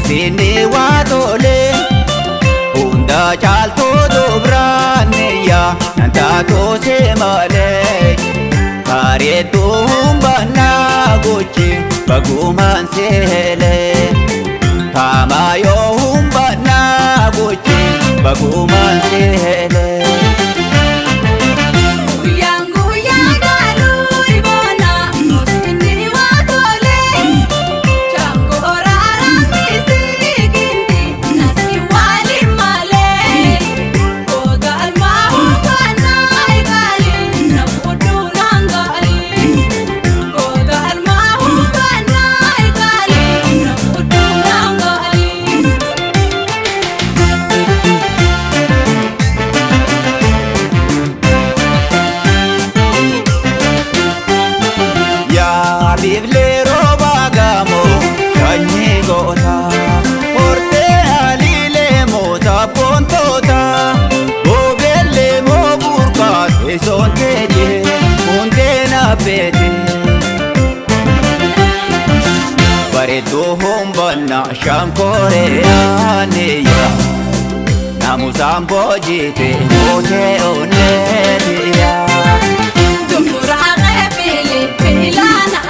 Osini watole Hunda chalto dobraneya Nanta to se male Kare to humbana gochi Baguman se hele Kama yo humbana gochi Baguman se hele Bibli roba gamo kanyi gota Orte alile mota pontota Obele mo burka esonte je Munde na pete Baredo hombana shankore aneya Namu sambo jite mote oneya Tumura ngepili pilana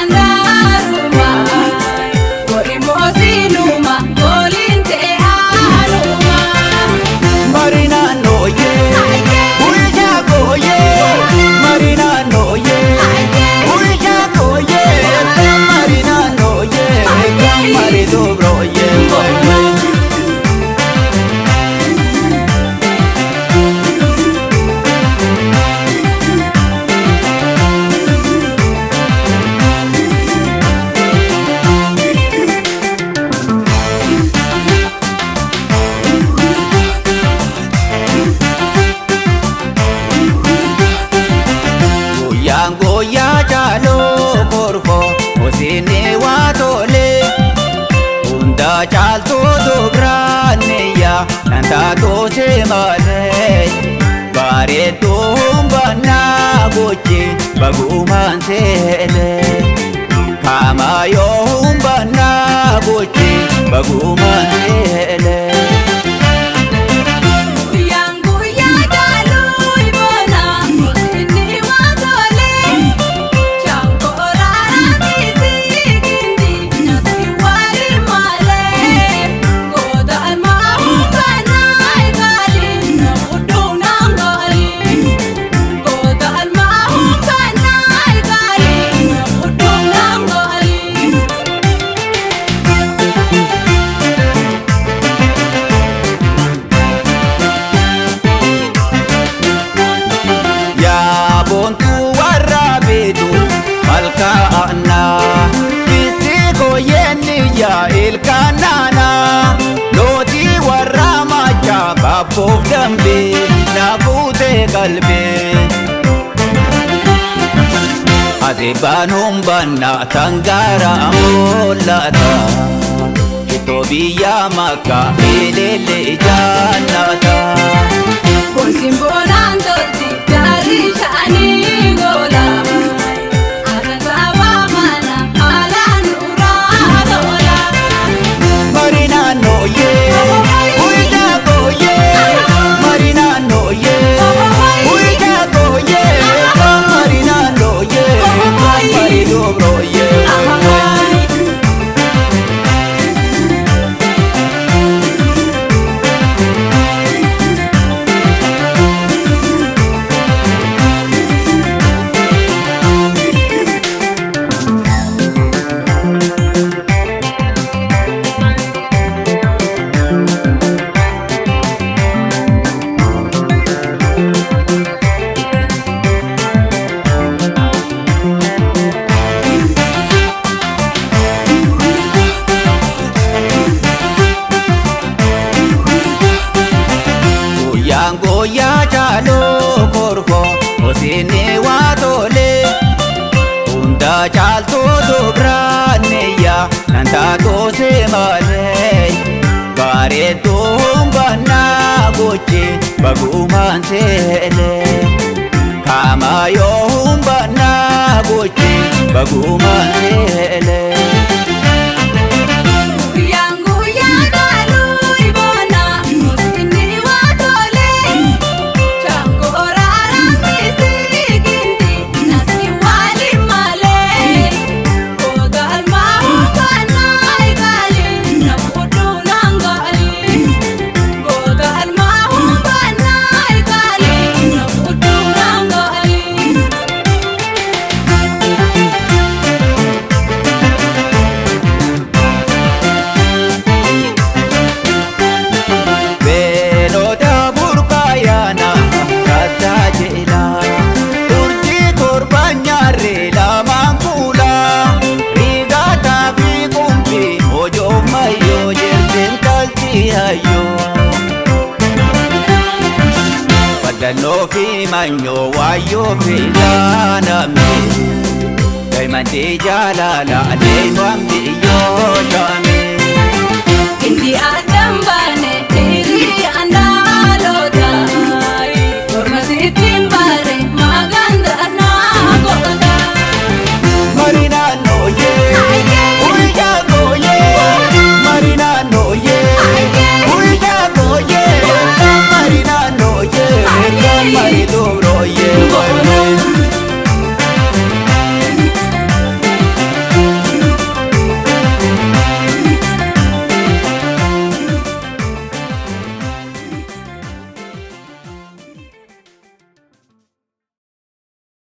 Goya chalo korfo Osini watole Hunda chalto dobraneya Nanta to se male Bare to humbana gochi Baguman se hele Kama yo humbana gochi Baguman se hele Bontu warabetu malka ana Kisiko yeni ya ilkanana Loti waramacha bapof dambe Nabute kalbe Aziban humbana tangara amolata Kito biya maka ilele janata Konsimbonan dolti dari shani gola Arasaba mana ala nura dola Marina no ye Uida go ye Marina no ye Uida go ye Marina no ye Marido bro ye Goya chalo korfo Osini watole Hunda chalto dobraneya Nanta to se male Bare to humbana gochi Baguman se hele Kama yo humbana gochi Baguman se hele Yang goya gayo Padano fi manyo wayo fi laname Daimante jalala ane wambi yo jame Hindi